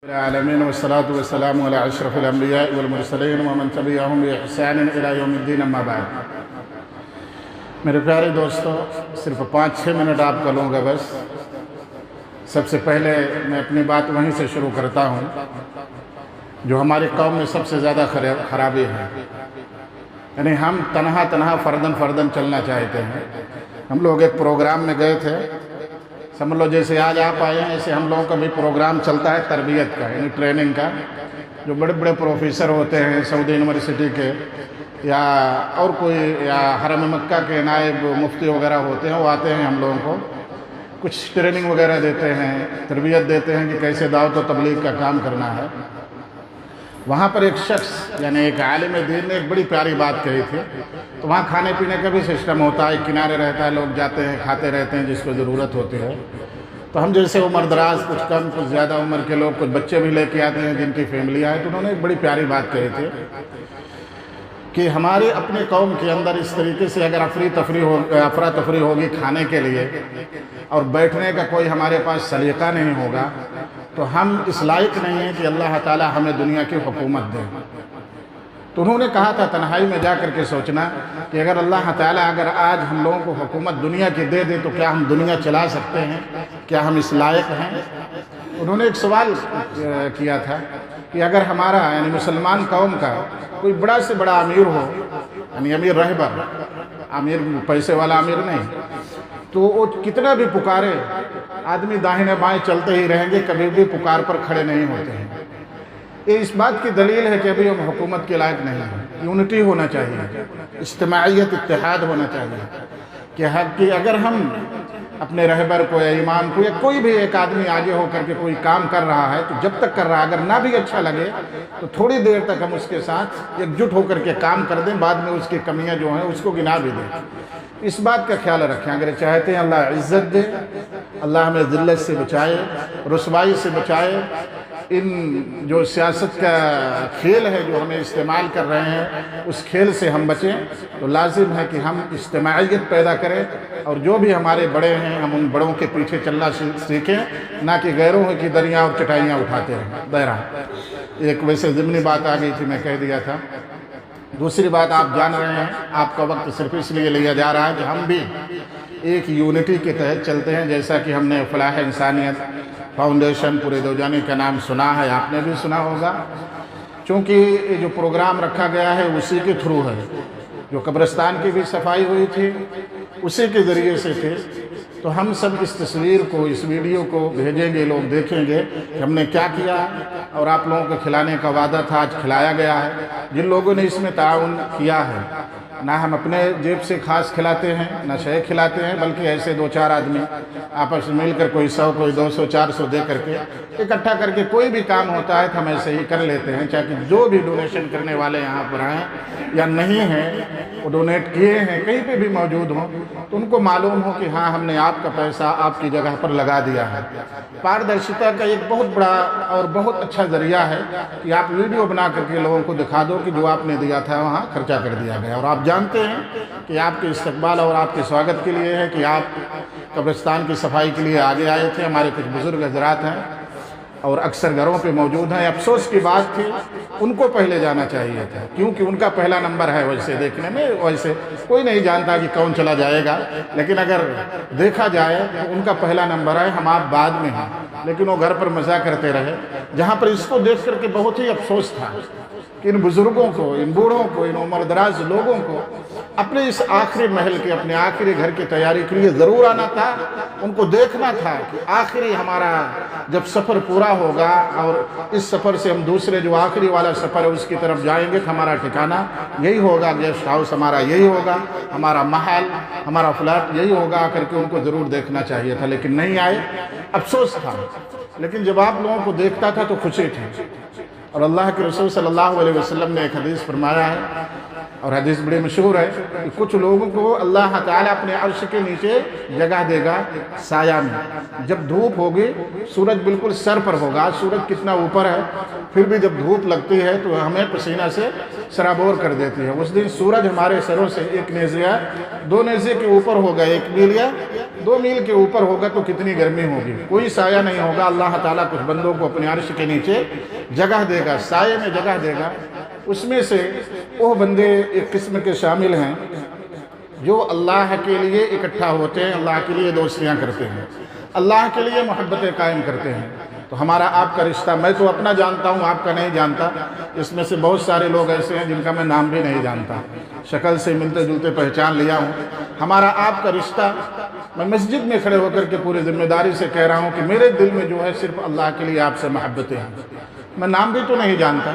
العالمين والصلاة والسلام على أشرف الأنبياء والمرسلين ومن تبعهم بإحسان إلى يوم الدين أما بعد۔ میرے پیارے دوستو، صرف 5-6 منٹ آپ کا لوں گا بس۔ سب سے پہلے میں اپنی بات وہیں سے شروع کرتا ہوں جو ہماری قوم میں سب سے زیادہ خرابی ہے، یعنی ہم تنہا فردن چلنا چاہتے ہیں۔ ہم لوگ ایک پروگرام میں گئے تھے، سمجھ لو جیسے آج آپ آئے ہیں ایسے ہم لوگوں کا بھی پروگرام چلتا ہے تربیت کا، یعنی ٹریننگ کا۔ جو بڑے بڑے پروفیسر ہوتے ہیں سعودی یونیورسٹی کے یا اور کوئی یا حرم مکہ کے نائب مفتی وغیرہ ہوتے ہیں، وہ آتے ہیں ہم لوگوں کو کچھ ٹریننگ وغیرہ دیتے ہیں، تربیت دیتے ہیں کہ کیسے دعوت و تبلیغ کا کام کرنا ہے۔ وہاں پر ایک شخص یعنی ایک عالم دین نے ایک بڑی پیاری بات کہی تھی۔ تو وہاں کھانے پینے کا بھی سسٹم ہوتا ہے، کنارے رہتا ہے، لوگ جاتے ہیں کھاتے رہتے ہیں جس کو ضرورت ہوتی ہے۔ تو ہم جیسے عمر دراز کچھ کم کچھ زیادہ عمر کے لوگ، کچھ بچے بھی لے کے آتے ہیں جن کی فیملیاں ہیں، تو انہوں نے ایک بڑی پیاری بات کہی تھی کہ ہمارے اپنے قوم کے اندر اس طریقے سے اگر افراتفری ہوگی کھانے کے لیے اور بیٹھنے کا کوئی ہمارے پاس سلیقہ نہیں ہوگا تو ہم اس لائق نہیں ہیں کہ اللہ تعالیٰ ہمیں دنیا کی حکومت دے۔ تو انہوں نے کہا تھا تنہائی میں جا کر کے سوچنا کہ اگر اللہ تعالیٰ اگر آج ہم لوگوں کو حکومت دنیا کی دے دے تو کیا ہم دنیا چلا سکتے ہیں؟ کیا ہم اس لائق ہیں؟ انہوں نے ایک سوال کیا تھا کہ اگر ہمارا یعنی مسلمان قوم کا کوئی بڑا سے بڑا امیر ہو، یعنی امیر رہبر، امیر پیسے والا امیر نہیں، تو وہ کتنا بھی پکارے آدمی داہنے بائیں چلتے ہی رہیں گے، کبھی بھی پکار پر کھڑے نہیں ہوتے ہیں۔ یہ اس بات کی دلیل ہے کہ ابھی ہم حکومت کے لائق نہیں ہیں۔ یونٹی ہونا چاہیے، اجتماعیت، اتحاد ہونا چاہیے کہ اگر ہم اپنے رہبر کو یا امام کو یا کوئی بھی ایک آدمی آگے ہو کر کے کوئی کام کر رہا ہے تو جب تک کر رہا ہے اگر نہ بھی اچھا لگے تو تھوڑی دیر تک ہم اس کے ساتھ ایک جٹ ہو کر کے کام کر دیں، بعد میں اس کی کمیاں جو ہیں اس کو گنا بھی دیں۔ اس بات کا خیال رکھیں، اگر چاہتے ہیں اللہ عزت دے، اللہ ہمیں ذلت سے بچائے، رسوائی سے بچائے، ان جو سیاست کا کھیل ہے جو ہمیں استعمال کر رہے ہیں اس کھیل سے ہم بچیں، تو لازم ہے کہ ہم اجتماعیت پیدا کریں اور جو بھی ہمارے بڑے ہیں ہم ان بڑوں کے پیچھے چلنا سیکھیں، نہ کہ غیروں کی دریاں اور چٹائیاں اٹھاتے رہیں۔ ایک ویسے ضمنی بات آ گئی تھی، میں کہہ دیا تھا۔ دوسری بات آپ جان رہے ہیں، آپ کا وقت صرف اس لیے لیا جا رہا ہے کہ ہم بھی ایک یونٹی کے تحت چلتے ہیں، جیسا کہ ہم نے فلاح انسانیت فاؤنڈیشن پورے دوجانی کا نام سنا ہے، آپ نے بھی سنا ہوگا۔ چونکہ یہ جو پروگرام رکھا گیا ہے اسی کے تھرو ہے، جو قبرستان کی بھی صفائی ہوئی تھی اسی کے ذریعے سے تھے، تو ہم سب اس تصویر کو، اس ویڈیو کو بھیجیں گے، لوگ دیکھیں گے کہ ہم نے کیا کیا، اور آپ لوگوں کو کھلانے کا وعدہ تھا آج کھلایا گیا ہے۔ جن لوگوں نے اس میں تعاون کیا ہے، نہ ہم اپنے جیب سے خاص کھلاتے ہیں نہ شے کھلاتے ہیں، بلکہ ایسے 2-4 آدمی آپس میں مل کر کوئی 100 کوئی 200 400 دے کر کے اکٹھا کر کے کوئی بھی کام ہوتا ہے تو ہم ایسے ہی کر لیتے ہیں، چاہے جو بھی ڈونیشن کرنے والے یہاں پر آئیں یا نہیں ہیں، وہ ڈونیٹ کیے ہیں کہیں پہ بھی موجود ہوں تو ان کو معلوم ہو کہ ہاں ہم نے آپ کا پیسہ آپ کی جگہ پر لگا دیا ہے۔ پاردرشتا کا ایک بہت بڑا اور بہت اچھا ذریعہ ہے کہ آپ ویڈیو بنا کر کے لوگوں کو دکھا دو کہ جو آپ نے دیا تھا وہاں خرچہ کر دیا گیا، اور آپ جانتے ہیں کہ آپ کے استقبال اور آپ کے سواگت کے لیے ہے کہ آپ قبرستان کی صفائی کے لیے آگے آئے تھے۔ ہمارے کچھ بزرگ حضرات ہیں اور اکثر گھروں پہ موجود ہیں، افسوس کی بات تھی ان کو پہلے جانا چاہیے تھا، کیونکہ ان کا پہلا نمبر ہے۔ ویسے دیکھنے میں ویسے کوئی نہیں جانتا کہ کون چلا جائے گا، لیکن اگر دیکھا جائے تو ان کا پہلا نمبر ہے، ہم آپ بعد میں ہیں، لیکن وہ گھر پر مزہ کرتے رہے، جہاں پر اس کو دیکھ کر کے بہت ہی افسوس تھا کہ ان بزرگوں کو، ان بوڑھوں کو، ان عمر دراز لوگوں کو اپنے اس آخری محل کے، اپنے آخری گھر کی تیاری کے لیے ضرور آنا تھا۔ ان کو دیکھنا تھا کہ آخری ہمارا جب سفر پورا ہوگا اور اس سفر سے ہم دوسرے جو آخری والا سفر ہے اس کی طرف جائیں گے تو ہمارا ٹھکانہ یہی ہوگا، گیسٹ ہاؤس ہمارا یہی ہوگا، ہمارا محل، ہمارا فلیٹ یہی ہوگا، آ کر کے ان کو ضرور دیکھنا چاہیے تھا، لیکن نہیں آئے، افسوس تھا۔ لیکن جب آپ لوگوں کو دیکھتا تھا تو خوشی تھی، اور اللہ کے رسول صلی اللہ علیہ وسلم نے ایک حدیث فرمایا ہے اور حدیث بڑی مشہور ہے کہ کچھ لوگوں کو اللہ تعالیٰ اپنے عرش کے نیچے جگہ دے گا سایہ میں. جب دھوپ ہوگی سورج بالکل سر پر ہوگا, سورج کتنا اوپر ہے, پھر بھی جب دھوپ لگتی ہے تو ہمیں پسینہ سے سرابور کر دیتی ہے. اس دن سورج ہمارے سروں سے 1 نیزے یا 2 نیزے کے اوپر ہوگا, 1 میل یا 2 میل کے اوپر ہوگا تو کتنی گرمی ہوگی, کوئی سایہ نہیں ہوگا. اللہ تعالیٰ کچھ بندوں کو اپنے عرش کے نیچے جگہ دے گا, سائے میں جگہ دے گا. اس میں سے وہ بندے ایک قسم کے شامل ہیں جو اللہ کے لیے اکٹھا ہوتے ہیں, اللہ کے لیے دوستیاں کرتے ہیں, اللہ کے لیے محبتیں قائم کرتے ہیں. تو ہمارا آپ کا رشتہ, میں تو اپنا جانتا ہوں, آپ کا نہیں جانتا. اس میں سے بہت سارے لوگ ایسے ہیں جن کا میں نام بھی نہیں جانتا, شکل سے ملتے جلتے پہچان لیا ہوں. ہمارا آپ کا رشتہ, میں مسجد میں کھڑے ہو کر کے پوری ذمہ داری سے کہہ رہا ہوں کہ میرے دل میں جو ہے صرف اللہ کے لیے آپ سے محبتیں ہیں. میں نام بھی تو نہیں جانتا,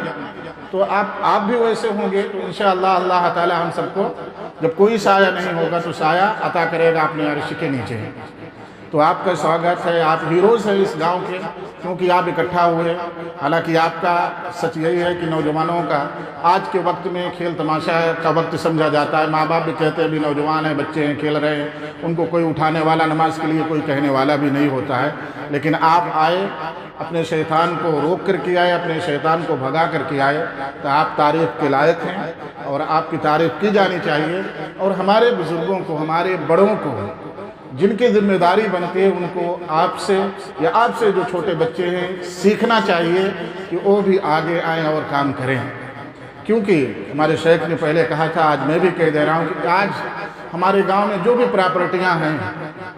تو آپ بھی ویسے ہوں گے. تو انشاءاللہ اللہ تعالی ہم سب کو جب کوئی سایہ نہیں ہوگا تو سایہ عطا کرے گا اپنے عرش کے نیچے. تو آپ کا سواگت ہے, آپ ہیروز ہیں اس گاؤں کے, کیونکہ آپ اکٹھا ہوئے. حالانکہ آپ کا سچ یہی ہے کہ نوجوانوں کا آج کے وقت میں کھیل تماشا کا وقت سمجھا جاتا ہے. ماں باپ بھی کہتے ہیں ابھی نوجوان ہیں, بچے ہیں, کھیل رہے ہیں, ان کو کوئی اٹھانے والا, نماز کے لیے کوئی کہنے والا بھی نہیں ہوتا ہے. لیکن آپ آئے, اپنے شیطان کو روک کر کے آئے, اپنے شیطان کو بھگا کر کے آئے, تو آپ تعریف کے لائق ہیں اور آپ کی تعریف کی جانی چاہیے. اور ہمارے بزرگوں کو, ہمارے بڑوں کو, جن کی ذمہ داری بنتی ہے, ان کو آپ سے یا آپ سے جو چھوٹے بچے ہیں سیکھنا چاہیے کہ وہ بھی آگے آئیں اور کام کریں. کیونکہ ہمارے شیخ نے پہلے کہا تھا, آج میں بھی کہہ دے رہا ہوں کہ آج ہمارے گاؤں میں جو بھی پراپرٹیاں ہیں,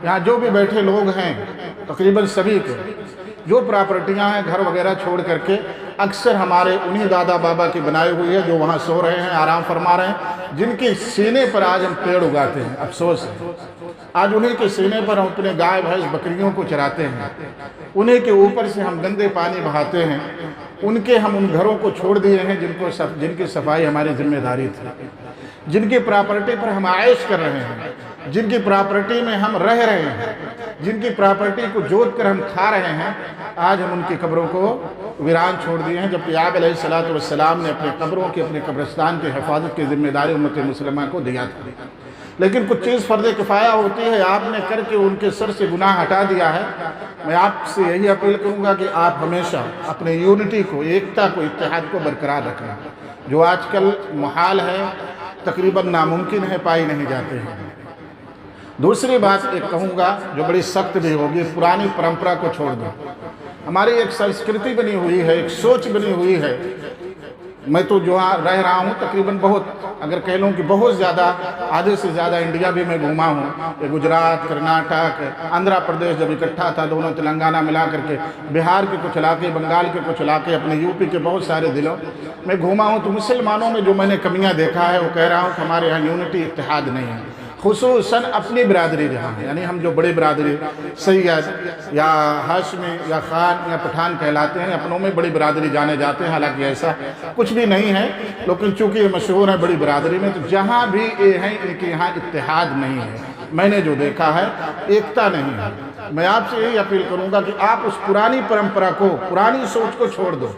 یہاں جو بھی بیٹھے لوگ ہیں, تقریباً سبھی کو جو پراپرٹیاں ہیں گھر وغیرہ چھوڑ کر کے اکثر ہمارے انہی دادا بابا کی بنائی ہوئی ہے جو وہاں سو رہے ہیں, آرام فرما رہے ہیں, جن کے سینے پر آج ہم پیڑ اگاتے ہیں. افسوس ہے, آج انہیں کے سینے پر ہم اپنے گائے بھینس بکریوں کو چراتے ہیں, انہیں کے اوپر سے ہم گندے پانی بہاتے ہیں, ان کے ہم ان گھروں کو چھوڑ دیے ہیں جن کی صفائی ہماری ذمہ داری تھی, جن کی پراپرٹی پر ہم عائش کر رہے ہیں, جن کی پراپرٹی میں ہم رہ رہے ہیں, جن کی پراپرٹی کو جوت کر ہم کھا رہے ہیں. آج ہم ان کی قبروں کو ویران چھوڑ دیے ہیں, جبکہ آپ علیہ السلام نے اپنے قبروں کی, اپنے قبرستان کی حفاظت کی ذمہ داری امت مسلمہ کو دیا تھا. لیکن کچھ چیز فرض کفایہ ہوتی ہے, آپ نے کر کے ان کے سر سے گناہ ہٹا دیا ہے. میں آپ سے یہی اپیل کروں گا کہ آپ ہمیشہ اپنے یونٹی کو, ایکتا کو, اتحاد کو برقرار رکھنا, جو آج کل محال ہے, تقریباً ناممکن ہے, پائی نہیں جاتے ہیں. دوسری بات ایک کہوں گا جو بڑی سخت بھی ہوگی, پرانی پرمپرا کو چھوڑ دو. ہماری ایک سنسکرتی بنی ہوئی ہے, ایک سوچ بنی ہوئی ہے. میں تو جو رہ رہا ہوں تقریباً بہت, اگر کہہ لوں کہ بہت زیادہ, آدھے سے زیادہ انڈیا بھی میں گھوما ہوں. یہ گجرات, کرناٹک, آندھرا پردیش جب اکٹھا تھا, دونوں تلنگانہ ملا کر کے, بہار کے کچھ علاقے, بنگال کے کچھ علاقے, اپنے یو پی کے بہت سارے ضلعوں میں گھوما ہوں. تو مسلمانوں میں جو میں نے کمیاں دیکھا ہے وہ کہہ رہا ہوں کہ ہمارے یہاں یونٹی, اتحاد نہیں ہے. خصوصاً اپنی برادری جہاں ہے, یعنی ہم جو بڑی برادری سید یا ہاشمی یا خان یا پٹھان کہلاتے ہیں, اپنوں میں بڑی برادری جانے جاتے ہیں. حالانکہ ایسا کچھ بھی نہیں ہے, لیکن چونکہ یہ مشہور ہے بڑی برادری میں, تو جہاں بھی یہ ہیں ان کے یہاں اتحاد نہیں ہے. میں نے جو دیکھا ہے ایکتا نہیں ہے. میں آپ سے یہی اپیل کروں گا کہ آپ اس پرانی پرمپرا کو, پرانی سوچ کو چھوڑ دو.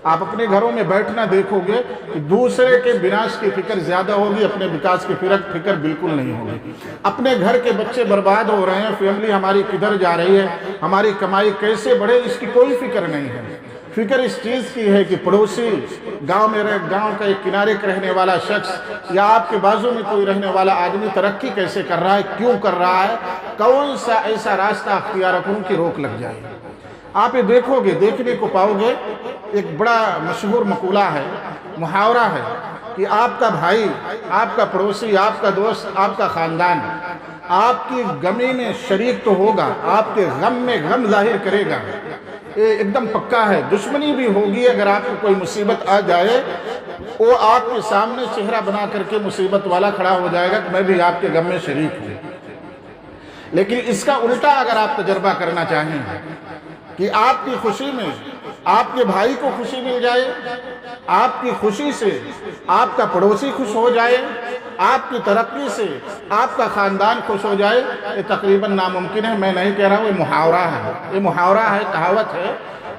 آپ اپنے گھروں میں بیٹھنا دیکھو گے کہ دوسرے کے بناش کی فکر زیادہ ہوگی, اپنے وکاس کی فکر بالکل نہیں ہوگی. اپنے گھر کے بچے برباد ہو رہے ہیں, فیملی ہماری کدھر جا رہی ہے, ہماری کمائی کیسے بڑھے, اس کی کوئی فکر نہیں ہے. فکر اس چیز کی ہے کہ پڑوسی گاؤں کا ایک کنارے کا رہنے والا شخص یا آپ کے بازو میں کوئی رہنے والا آدمی ترقی کیسے کر رہا ہے, کیوں کر رہا ہے, کون سا ایسا راستہ اختیار کروں کہ روک لگ جائے. آپ یہ دیکھو گے, دیکھنے کو پاؤ گے. ایک بڑا مشہور مقولہ ہے, محاورہ ہے کہ آپ کا بھائی, آپ کا پڑوسی, آپ کا دوست, آپ کا خاندان آپ کی غمی میں شریک تو ہوگا, آپ کے غم میں غم ظاہر کرے گا. یہ ایک دم پکا ہے. دشمنی بھی ہوگی, اگر آپ کو کوئی مصیبت آ جائے وہ آپ کے سامنے چہرہ بنا کر کے مصیبت والا کھڑا ہو جائے گا کہ میں بھی آپ کے غم میں شریک ہوں. لیکن اس کا الٹا اگر آپ تجربہ کرنا چاہیں کہ آپ کی خوشی میں آپ کے بھائی کو خوشی مل جائے, آپ کی خوشی سے آپ کا پڑوسی خوش ہو جائے, آپ کی ترقی سے آپ کا خاندان خوش ہو جائے, یہ تقریباً ناممکن ہے. میں نہیں کہہ رہا ہوں, یہ محاورہ ہے, یہ محاورہ ہے, کہاوت ہے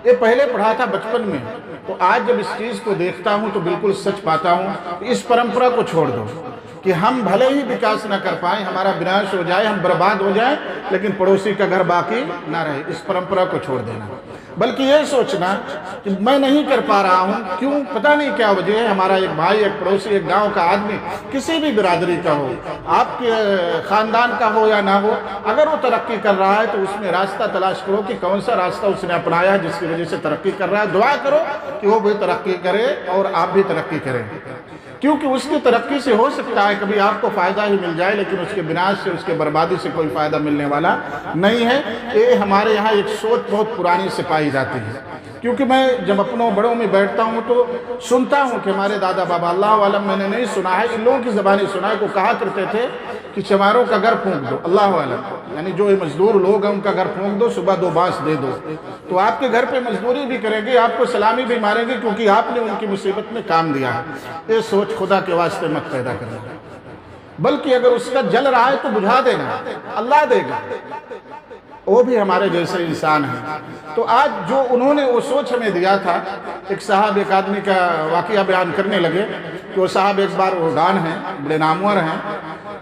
یہ پہلے پڑھا تھا بچپن میں، تو آج جب اس چیز کو دیکھتا ہوں تو بالکل سچ پاتا ہوں کہ اس پرمپرا کو چھوڑ دو کہ ہم بھلے ہی وکاس نہ کر پائیں، ہمارا وناش ہو جائے، ہم برباد ہو جائیں، لیکن پڑوسی کا گھر باقی نہ رہے۔ اس پرمپرا کو چھوڑ دینا، بلکہ یہ سوچنا کہ میں نہیں کر پا رہا ہوں، کیوں؟ پتہ نہیں کیا وجہ ہے۔ ہمارا ایک بھائی، ایک پڑوسی، ایک گاؤں کا آدمی، کسی بھی برادری کا ہو، آپ کے خاندان کا ہو یا نہ ہو، اگر وہ ترقی کر رہا ہے تو اس میں راستہ تلاش کرو کہ کون سا راستہ اس نے اپنایا ہے جس کی وجہ سے ترقی کر رہا ہے۔ دعا کرو کہ وہ بھی ترقی کرے اور آپ بھی ترقی کریں، کیونکہ اس کی ترقی سے ہو سکتا ہے کبھی آپ کو فائدہ ہی مل جائے، لیکن اس کے وناش سے، اس کے بربادی سے کوئی فائدہ ملنے والا نہیں ہے۔ یہ ہمارے یہاں ایک سوچ بہت پرانی سے پائی جاتی ہے، کیونکہ میں جب اپنوں بڑوں میں بیٹھتا ہوں تو سنتا ہوں کہ ہمارے دادا بابا، اللہ عالم میں نے نہیں سنا ہے، ان لوگوں کی زبانی سنا ہے، کو کہا کرتے تھے کہ چماروں کا گھر پھونک دو، اللہ عالم، یعنی جو مزدور لوگ ہیں ان کا گھر پھونک دو، صبح 2 بانس دے دو، تو آپ کے گھر پہ مزدوری بھی کریں گے، آپ کو سلامی بھی ماریں گے، کیونکہ آپ نے ان کی مصیبت میں کام دیا ہے۔ یہ سوچ خدا کے واسطے مت پیدا کرنا، بلکہ اگر اس کا جل رہا ہے تو بجھا دینا، اللہ دے گا، وہ بھی ہمارے جیسے انسان ہیں۔ تو آج جو انہوں نے وہ سوچ ہمیں دیا تھا، ایک صاحب ایک آدمی کا واقعہ بیان کرنے لگے کہ وہ صاحب ایک بار وہ ڈان ہیں، بڑے نامور ہیں،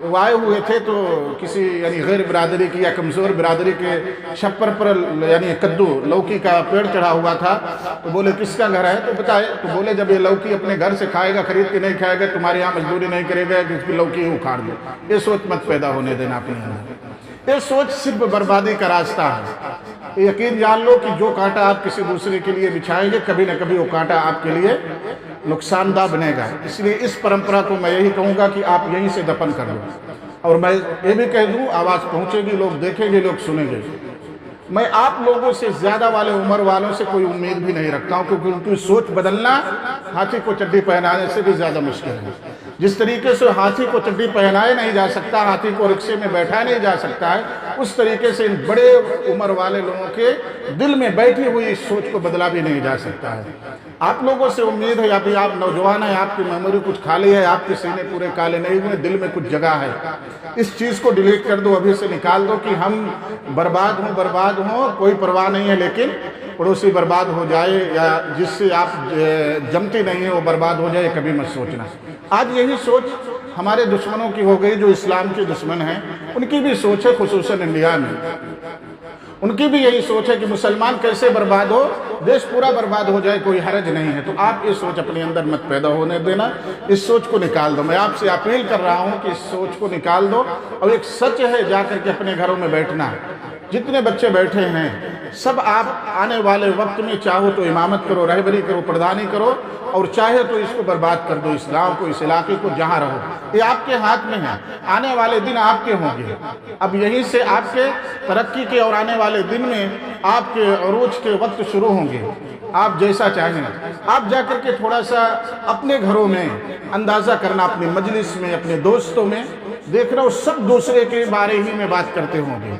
وہ آئے ہوئے تھے تو کسی یعنی غیر برادری کی یا کمزور برادری کے چھپر پر یعنی کدو لوکی کا پیڑ چڑھا ہوا تھا، تو بولے کس کا گھر ہے؟ تو بتائے، تو بولے جب یہ لوکی اپنے گھر سے کھائے گا، خرید کے نہیں کھائے گا، تمہارے یہاں مزدوری نہیں کرے گا کہ اس کی لوکی ہی اکھاڑ دو۔ یہ سوچ مت پیدا ہونے دینا اپنے اندر، یہ سوچ صرف بربادی کا راستہ ہے۔ یقین جان لو کہ جو کانٹا آپ کسی دوسرے کے لیے بچھائیں گے، کبھی نہ کبھی وہ کانٹا آپ کے لیے نقصان دہ بنے گا۔ اس لیے اس پرمپرا کو میں یہی کہوں گا کہ آپ یہیں سے دفن کر دو، اور میں یہ بھی کہہ دوں، آواز پہنچے گی، لوگ دیکھیں گے، لوگ سنیں گے۔ میں آپ لوگوں سے زیادہ والے عمر والوں سے کوئی امید بھی نہیں رکھتا ہوں، کیونکہ ان کی سوچ بدلنا ہاتھی کو چڈی پہنانے سے بھی زیادہ مشکل ہے۔ جس طریقے سے ہاتھی کو چڈی پہنائے نہیں جا سکتا، ہاتھی کو رکشے میں بیٹھا نہیں جا سکتا ہے، اس طریقے سے ان بڑے عمر والے لوگوں کے دل میں بیٹھی ہوئی اس سوچ کو بدلا بھی نہیں جا سکتا ہے۔ آپ لوگوں سے امید ہے، ابھی آپ نوجوان ہیں، آپ کی میموری کچھ خالی ہے، آپ کے سینے پورے کالے نہیں ہوئے، دل میں کچھ جگہ ہے، اس چیز کو ڈیلیٹ کر دو، ابھی سے نکال دو کہ ہم برباد ہوں، کوئی پرواہ نہیں ہے، لیکن پڑوسی برباد ہو جائے یا جس سے آپ جمتی نہیں ہیں وہ برباد ہو جائے، کبھی مت سوچنا۔ آج یہی سوچ ہمارے دشمنوں کی ہو گئی، جو اسلام کے دشمن ہیں، ان کی بھی سوچ ہے، خصوصاً انڈیا میں ان کی بھی یہی سوچ ہے کہ مسلمان کیسے برباد ہو، دیش پورا برباد ہو جائے، کوئی حرج نہیں ہے۔ تو آپ یہ سوچ اپنے اندر مت پیدا ہونے دینا، اس سوچ کو نکال دو۔ میں آپ سے اپیل کر رہا ہوں کہ اس سوچ کو نکال دو، اور ایک سچ ہے، جا کر کے اپنے گھروں میں بیٹھنا۔ جتنے بچے بیٹھے ہیں سب آپ آنے والے وقت میں چاہو تو امامت کرو، رہبری کرو، پردھانی کرو، اور چاہے تو اس کو برباد کر دو، اسلام کو، اس علاقے کو، جہاں رہو۔ یہ آپ کے ہاتھ میں ہے، آنے والے دن آپ کے ہوں گے۔ اب یہیں سے آپ کے ترقی کے اور آنے والے دن میں آپ کے عروج کے وقت شروع ہوں گے۔ آپ جیسا چاہیں، آپ جا کر کے تھوڑا سا اپنے گھروں میں اندازہ کرنا، اپنی مجلس میں، اپنے دوستوں میں دیکھنا، وہ سب دوسرے کے بارے ہی میں بات کرتے ہوں گے۔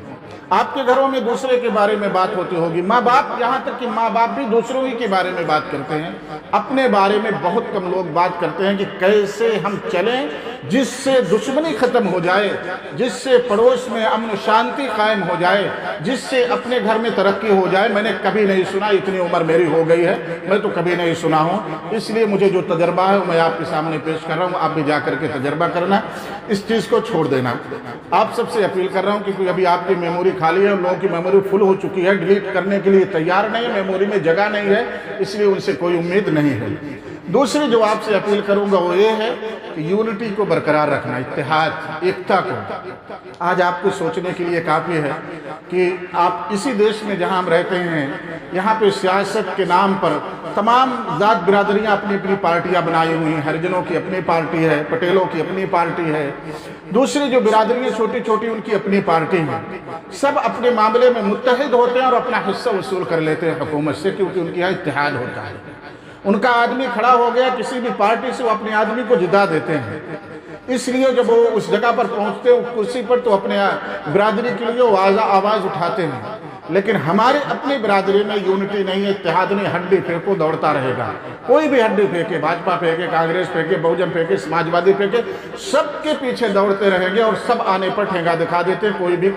آپ کے گھروں میں دوسرے کے بارے میں بات ہوتی ہوگی، ماں باپ، یہاں تک کہ ماں باپ بھی دوسروں ہی کے بارے میں بات کرتے ہیں، اپنے بارے میں بہت کم لوگ بات کرتے ہیں کہ کیسے ہم چلیں جس سے دشمنی ختم ہو جائے، جس سے پڑوس میں امن و شانتی قائم ہو جائے، جس سے اپنے گھر میں ترقی ہو جائے۔ میں نے کبھی نہیں سنا، اتنی عمر میری ہو گئی ہے، میں تو کبھی نہیں سنا ہوں، اس لیے مجھے جو تجربہ ہے میں آپ کے سامنے پیش کر رہا ہوں، آپ بھی جا کر کے تجربہ کرنا، اس چیز کو چھوڑ دینا۔ آپ سب سے اپیل کر رہا ہوں کہ ابھی آپ کی میموری خالی ہے، لوگوں کی میموری فل ہو چکی ہے، ڈیلیٹ کرنے کے لیے تیار نہیں ہے، میموری میں جگہ نہیں ہے، اس لیے ان سے کوئی امید نہیں ہے۔ دوسری جو آپ سے اپیل کروں گا وہ یہ ہے کہ یونٹی کو برقرار رکھنا، اتحاد، ایکتا کو۔ آج آپ کو سوچنے کے لیے کافی ہے کہ آپ اسی دیش میں جہاں ہم رہتے ہیں، یہاں پہ سیاست کے نام پر تمام ذات برادریاں اپنی اپنی پارٹیاں بنائی ہوئی ہیں، ہریجنوں کی اپنی پارٹی ہے، پٹیلوں کی اپنی پارٹی ہے، دوسری جو برادریاں چھوٹی چھوٹی ان کی اپنی پارٹی ہیں، سب اپنے معاملے میں متحد ہوتے ہیں اور اپنا حصہ وصول کر لیتے ہیں حکومت سے، کیونکہ ان کے یہاں اتحاد ہوتا ہے۔ ان کا آدمی کھڑا ہو گیا کسی بھی پارٹی سے، وہ اپنے آدمی کو جدا دیتے ہیں، اس لیے جب وہ اس جگہ پر پہنچتے ہیں کرسی پر تو اپنے برادری کے لیے وہ آواز اٹھاتے ہیں۔ لیکن ہمارے اپنی برادری میں یونٹی نہیں ہے، اتحاد نہیں، ہڈی پھینکو دوڑتا رہے گا، کوئی بھی ہڈی پھینکے، بھاجپا پھینکے، کانگریس پھینکے، بہوجن پھینکے، سماجوادی پھینکے، سب کے پیچھے دوڑتے رہیں گے اور سب آنے پر ٹھینگا دکھا دیتے ہیں۔ کوئی بھی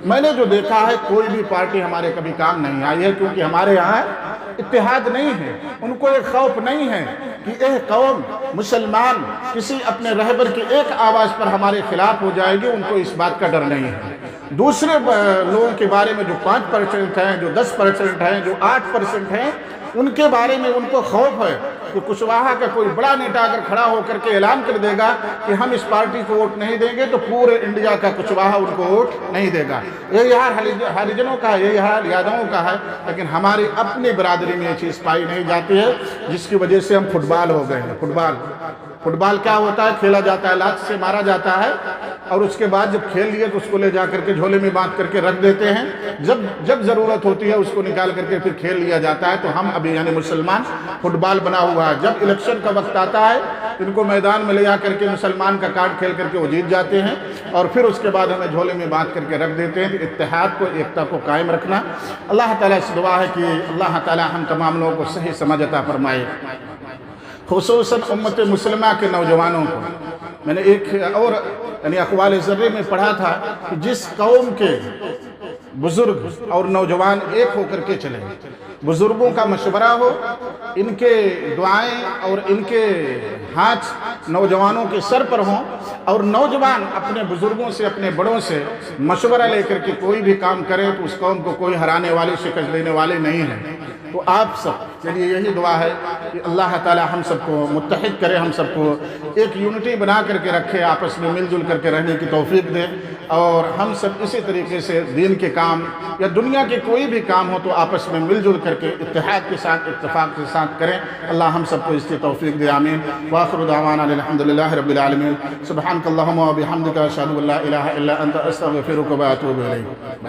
میں نے جو دیکھا ہے کوئی بھی پارٹی ہمارے کبھی کام نہیں آئی ہے، کیونکہ ہمارے یہاں اتحاد نہیں ہے، ان کو ایک خوف نہیں ہے کہ ایک قوم مسلمان کسی اپنے رہبر کی ایک آواز پر ہمارے خلاف ہو جائے گی، ان کو اس بات کا ڈر نہیں ہے۔ دوسرے لوگوں کے بارے میں جو 5% ہیں، جو 10% ہیں، جو 8% ہیں، ان کے بارے میں ان کو خوف ہے کہ کشواہا کا کوئی بڑا نیتا اگر کھڑا ہو کر کے اعلان کر دے گا کہ ہم اس پارٹی کو ووٹ نہیں دیں گے تو پورے انڈیا کا کشواہا ان کو ووٹ نہیں دے گا۔ یہی حال ہریجنوں کا ہے، یہی حال یادووں کا ہے، لیکن ہماری اپنی برادری میں یہ چیز پائی نہیں جاتی ہے، جس کی وجہ سے ہم فٹ بال ہو گئے ہیں۔ فٹ بال کیا ہوتا ہے؟ کھیلا جاتا ہے، لات سے مارا جاتا ہے، اور اس کے بعد جب کھیل لیے تو اس کو لے جا کر کے جھولے میں باندھ کر کے رکھ دیتے ہیں، جب ضرورت ہوتی ہے اس کو نکال کر کے پھر کھیل لیا جاتا ہے۔ تو ہم ابھی یعنی مسلمان فٹ بال بنا ہوا ہے، جب الیکشن کا وقت آتا ہے ان کو میدان میں لے جا کر کے مسلمان کا کارڈ کھیل کر کے وہ جیت جاتے ہیں، اور پھر اس کے بعد ہمیں جھولے میں باندھ کر کے رکھ دیتے ہیں۔ اتحاد کو، ایکتا کو قائم رکھنا، اللہ تعالیٰ سے دعا ہے کہ اللہ تعالیٰ ہم تمام لوگوں کو صحیح سمجھ عطا فرمائے، خصوصاً امت مسلمہ کے نوجوانوں کو۔ میں نے ایک اور یعنی اقوال ذرے میں پڑھا تھا کہ جس قوم کے بزرگ اور نوجوان ایک ہو کر کے چلیں، بزرگوں کا مشورہ ہو، ان کے دعائیں اور ان کے ہاتھ نوجوانوں کے سر پر ہوں، اور نوجوان اپنے بزرگوں سے، اپنے بڑوں سے مشورہ لے کر کے کوئی بھی کام کرے تو اس قوم کو کوئی ہرانے والے، شکست دینے والے نہیں ہیں۔ تو آپ سب کے لیے یہی دعا ہے کہ اللہ تعالی ہم سب کو متحد کرے، ہم سب کو ایک یونٹی بنا کر کے رکھے، آپس میں مل جل کر کے رہنے کی توفیق دے، اور ہم سب اسی طریقے سے دین کے کام یا دنیا کے کوئی بھی کام ہو تو آپس میں مل جل کر کے اتحاد کے ساتھ، اتفاق کے ساتھ کریں۔ اللہ ہم سب کو اس کی توفیق دے، آمین۔ وآخر دعوانا الحمدللہ رب العالمین، سبحانک اللہم و بحمدک، اشہد ان لا الہ الا انت، استغفرک و اتوب الیک۔